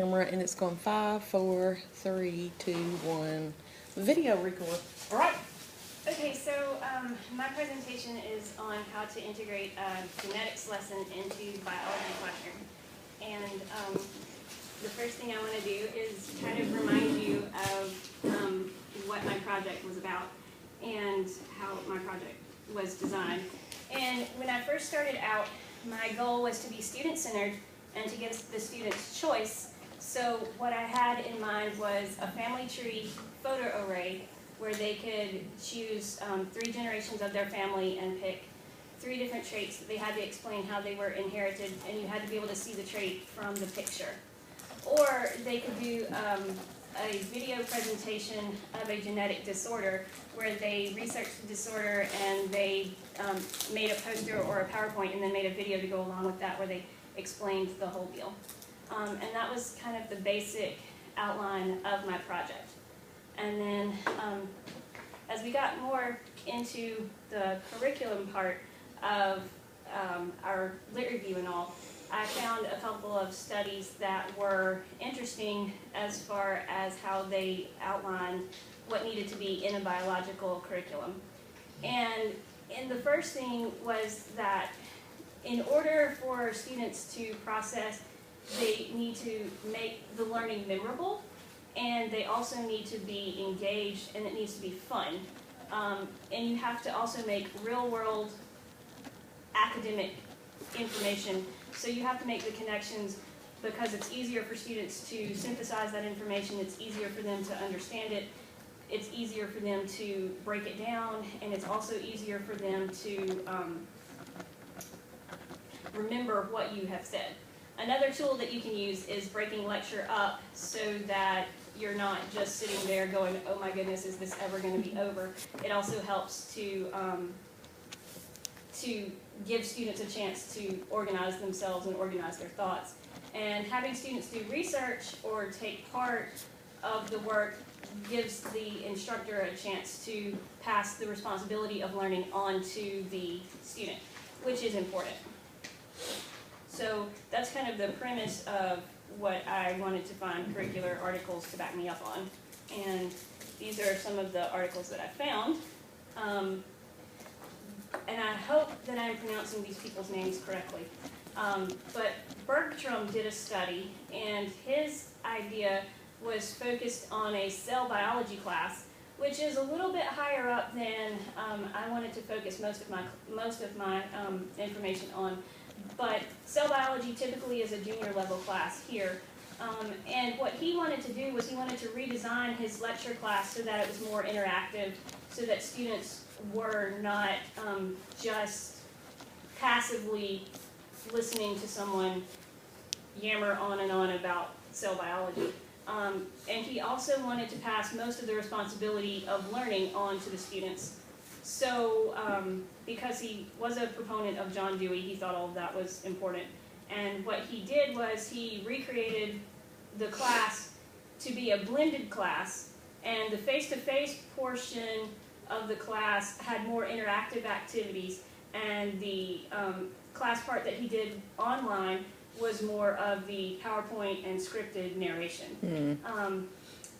Camera, and it's going 5, 4, 3, 2, 1. Video record. All right. Okay, so my presentation is on how to integrate a genetics lesson into the biology classroom. And the first thing I want to do is kind of remind you of what my project was about and how my project was designed. And when I first started out, my goal was to be student-centered and to give the students choice. So what I had in mind was a family tree photo array where they could choose 3 generations of their family and pick 3 different traits that they had to explain how they were inherited, and you had to be able to see the trait from the picture. Or they could do a video presentation of a genetic disorder where they researched the disorder and they made a poster or a PowerPoint and then made a video to go along with that where they explained the whole deal. And that was kind of the basic outline of my project. And then as we got more into the curriculum part of our lit review and all, I found a couple of studies that were interesting as far as how they outlined what needed to be in a biological curriculum. And the first thing was that in order for students to process, they need to make the learning memorable, and they also need to be engaged, and it needs to be fun. And you have to also make real-world academic information. So you have to make the connections because it's easier for students to synthesize that information, it's easier for them to understand it, it's easier for them to break it down, and it's also easier for them to remember what you have said. Another tool that you can use is breaking lecture up so that you're not just sitting there going, oh my goodness, is this ever going to be over? It also helps to give students a chance to organize themselves and organize their thoughts. And having students do research or take part of the work gives the instructor a chance to pass the responsibility of learning on to the student, which is important. So that's kind of the premise of what I wanted to find curricular articles to back me up on. And these are some of the articles that I found. And I hope that I'm pronouncing these people's names correctly. But Bergstrom did a study, and his idea was focused on a cell biology class, which is a little bit higher up than I wanted to focus most of my information on. But cell biology typically is a junior level class here. And what he wanted to do was he wanted to redesign his lecture class so that it was more interactive, so that students were not just passively listening to someone yammer on and on about cell biology. And he also wanted to pass most of the responsibility of learning on to the students. So because he was a proponent of John Dewey, he thought all of that was important. And what he did was he recreated the class to be a blended class, and the face-to-face portion of the class had more interactive activities, and the class part that he did online was more of the PowerPoint and scripted narration.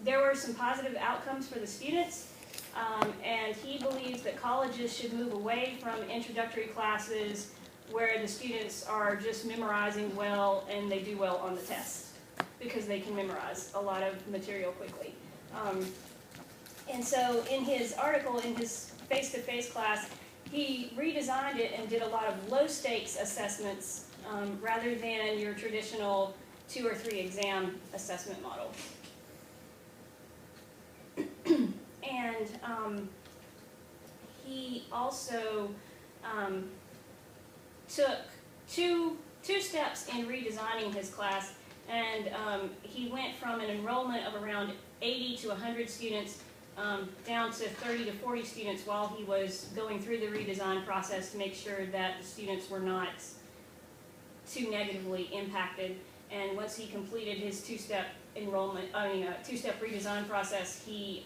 There were some positive outcomes for the students. And he believes that colleges should move away from introductory classes where the students are just memorizing well and they do well on the test because they can memorize a lot of material quickly. And so in his article, in his face-to-face class, he redesigned it and did a lot of low-stakes assessments rather than your traditional 2 or 3 exam assessment model. And he also took two steps in redesigning his class, and he went from an enrollment of around 80 to 100 students down to 30 to 40 students while he was going through the redesign process to make sure that the students were not too negatively impacted. And once he completed his two-step redesign process, he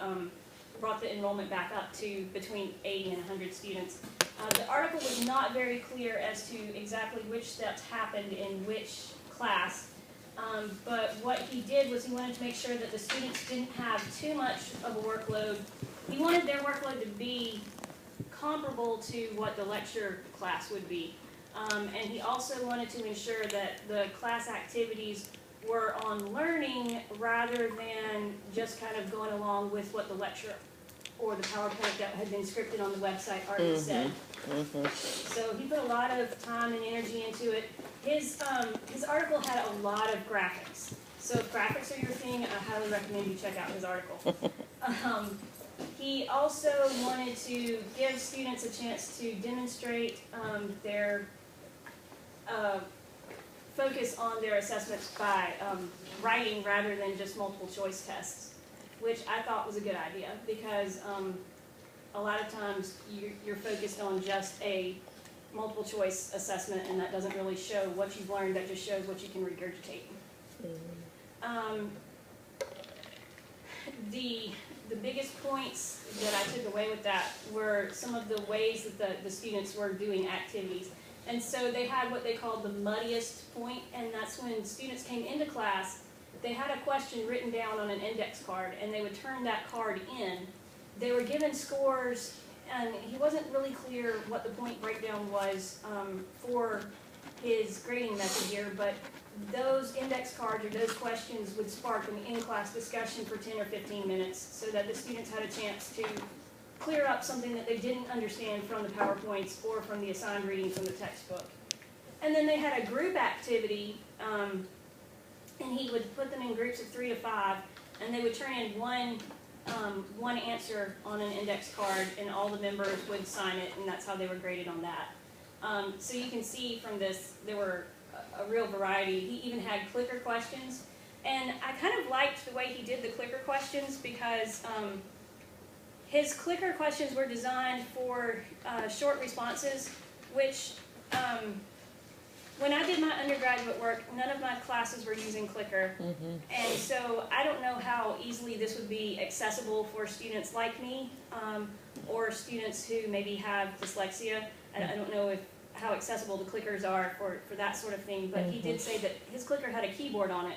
brought the enrollment back up to between 80 and 100 students. The article was not very clear as to exactly which steps happened in which class, But what he did was he wanted to make sure that the students didn't have too much of a workload. He wanted their workload to be comparable to what the lecture class would be. And he also wanted to ensure that the class activities were on learning rather than just kind of going along with what the lecture or the PowerPoint that had been scripted on the website already said. So he put a lot of time and energy into it. His article had a lot of graphics. So if graphics are your thing, I highly recommend you check out his article. He also wanted to give students a chance to demonstrate their focus on their assessments by writing rather than just multiple choice tests, which I thought was a good idea because a lot of times you're focused on just a multiple choice assessment and that doesn't really show what you've learned, that just shows what you can regurgitate. The biggest points that I took away with that were some of the ways that the students were doing activities. And so they had what they called the muddiest point, and that's when students came into class, they had a question written down on an index card, and they would turn that card in. They were given scores, and he wasn't really clear what the point breakdown was for his grading method here, but those index cards or those questions would spark an in-class discussion for 10 or 15 minutes so that the students had a chance to clear up something that they didn't understand from the PowerPoints or from the assigned reading from the textbook. And then they had a group activity, and he would put them in groups of 3 to 5, and they would turn in one answer on an index card, and all the members would sign it, and that's how they were graded on that. So you can see from this, there were a real variety. He even had clicker questions, and I kind of liked the way he did the clicker questions because his clicker questions were designed for short responses, which when I did my undergraduate work, none of my classes were using clicker, and so I don't know how easily this would be accessible for students like me or students who maybe have dyslexia. I don't know how accessible the clickers are for that sort of thing, but he did say that his clicker had a keyboard on it,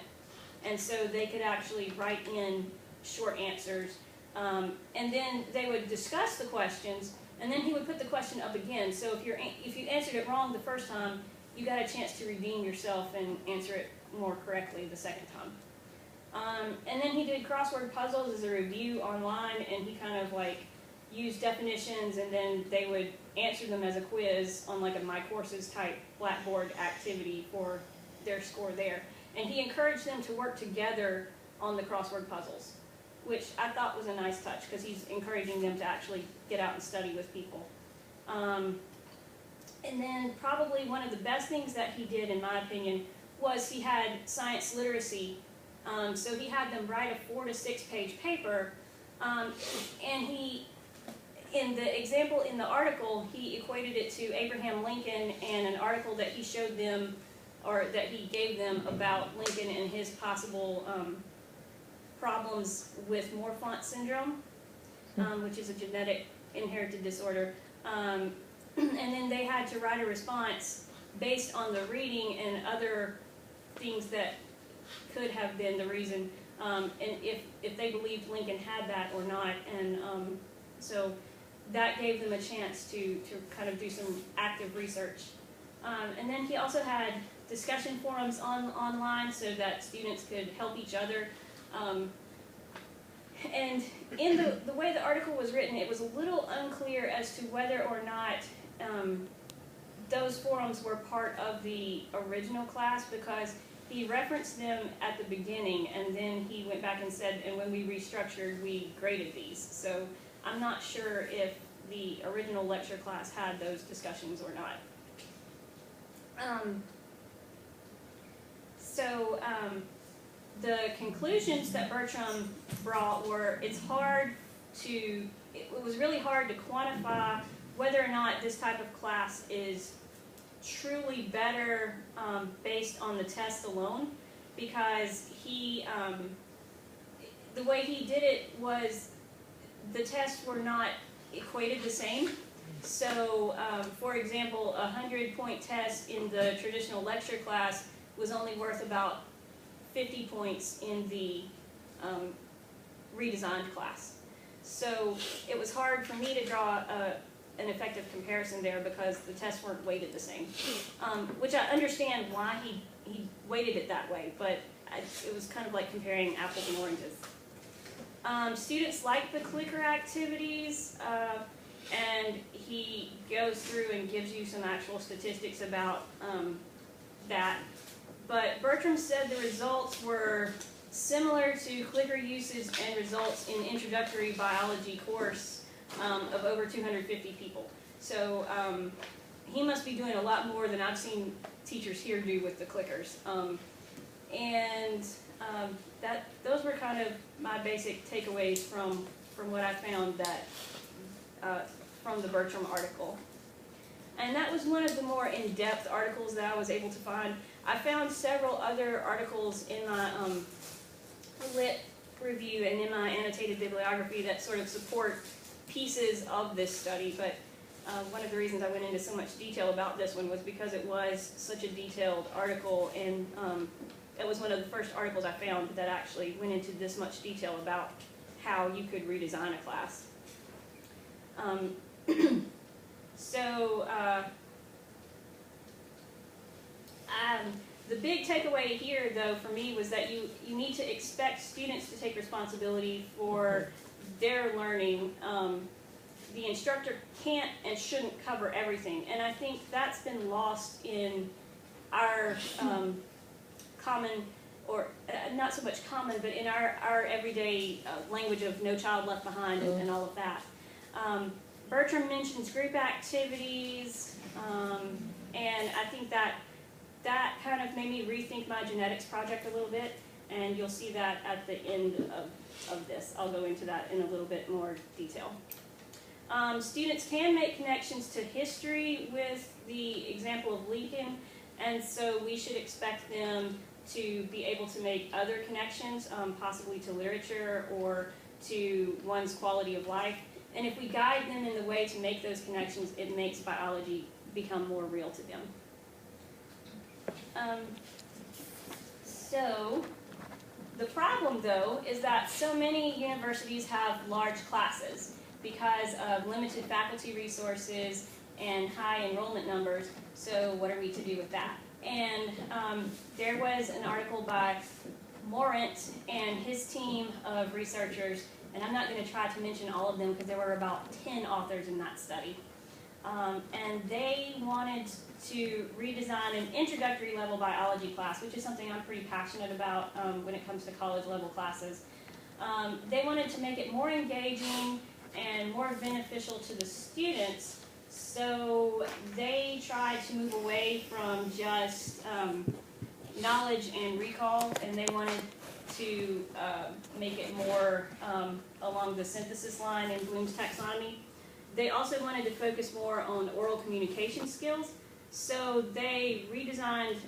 and so they could actually write in short answers, and then they would discuss the questions, and then he would put the question up again. So if you answered it wrong the first time, you got a chance to redeem yourself and answer it more correctly the second time. And then he did crossword puzzles as a review online, and he kind of like used definitions, and then they would answer them as a quiz on like a My Courses type Blackboard activity for their score there. And he encouraged them to work together on the crossword puzzles, which I thought was a nice touch because he's encouraging them to actually get out and study with people. And then probably one of the best things that he did, in my opinion, was he had science literacy. So he had them write a 4 to 6 page paper, and he, in the example in the article, he equated it to Abraham Lincoln and an article that he showed them, or that he gave them about Lincoln and his possible problems with Morfont syndrome, which is a genetic inherited disorder. And then they had to write a response based on the reading and other things that could have been the reason, and if they believed Lincoln had that or not. And so that gave them a chance to kind of do some active research. And then he also had discussion forums online so that students could help each other. And in the way the article was written, it was a little unclear as to whether or not those forums were part of the original class, because he referenced them at the beginning, and then he went back and said, and when we restructured, we graded these. So I'm not sure if the original lecture class had those discussions or not. The conclusions that Bertram brought were, it was really hard to quantify whether or not this type of class is truly better based on the test alone, because the way he did it was the tests were not equated the same. So, for example, a 100-point test in the traditional lecture class was only worth about 50 points in the redesigned class. So it was hard for me to draw an effective comparison there because the tests weren't weighted the same, which I understand why he weighted it that way, but it was kind of like comparing apples and oranges. Students like the clicker activities, and he goes through and gives you some actual statistics about that. But Bertram said the results were similar to clicker usage and results in introductory biology course of over 250 people. So he must be doing a lot more than I've seen teachers here do with the clickers. Those were kind of my basic takeaways from what I found that from the Bertram article. And that was one of the more in-depth articles that I was able to find. I found several other articles in my lit review and in my annotated bibliography that sort of support pieces of this study, but one of the reasons I went into so much detail about this one was because it was such a detailed article, and it was one of the first articles I found that actually went into this much detail about how you could redesign a class. The big takeaway here, though, for me was that you need to expect students to take responsibility for their learning. The instructor can't and shouldn't cover everything, and I think that's been lost in our common, or not so much common, but in our everyday language of no child left behind and all of that. Bertram mentions group activities, and I think that kind of made me rethink my genetics project a little bit, and you'll see that at the end of this. I'll go into that in a little bit more detail. Students can make connections to history with the example of Lincoln, and so we should expect them to be able to make other connections, possibly to literature or to one's quality of life. And if we guide them in the way to make those connections, it makes biology become more real to them. So the problem, though, is that so many universities have large classes because of limited faculty resources and high enrollment numbers. So what are we to do with that? And there was an article by Morant and his team of researchers, and I'm not going to try to mention all of them because there were about 10 authors in that study. And they wanted to redesign an introductory level biology class, which is something I'm pretty passionate about when it comes to college level classes. They wanted to make it more engaging and more beneficial to the students, so they tried to move away from just knowledge and recall, and they wanted to make it more along the synthesis line in Bloom's taxonomy. They also wanted to focus more on oral communication skills, so they redesigned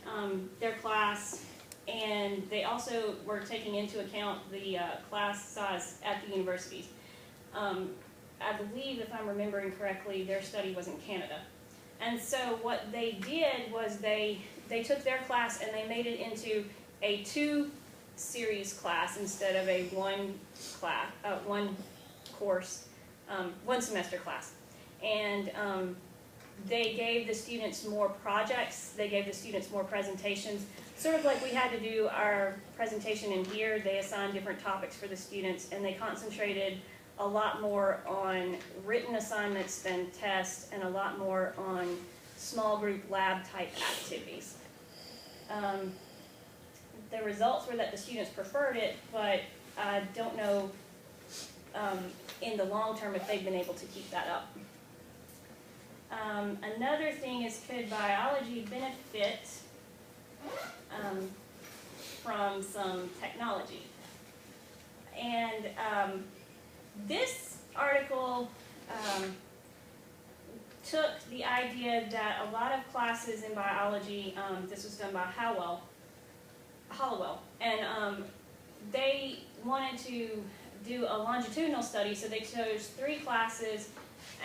their class, and they also were taking into account the class size at the universities. I believe, if I'm remembering correctly, their study was in Canada. And so what they did was they took their class and they made it into a 2-series class instead of a one semester class. And they gave the students more projects, they gave the students more presentations. Sort of like we had to do our presentation in here, they assigned different topics for the students, and they concentrated a lot more on written assignments than tests, and a lot more on small group lab type activities. The results were that the students preferred it, but I don't know in the long term if they've been able to keep that up. Another thing is, could biology benefit from some technology? And this article took the idea that a lot of classes in biology, this was done by Hollowell, and they wanted to do a longitudinal study, so they chose 3 classes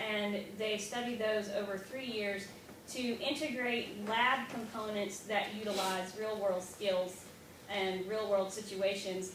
and they studied those over 3 years to integrate lab components that utilize real-world skills and real world situations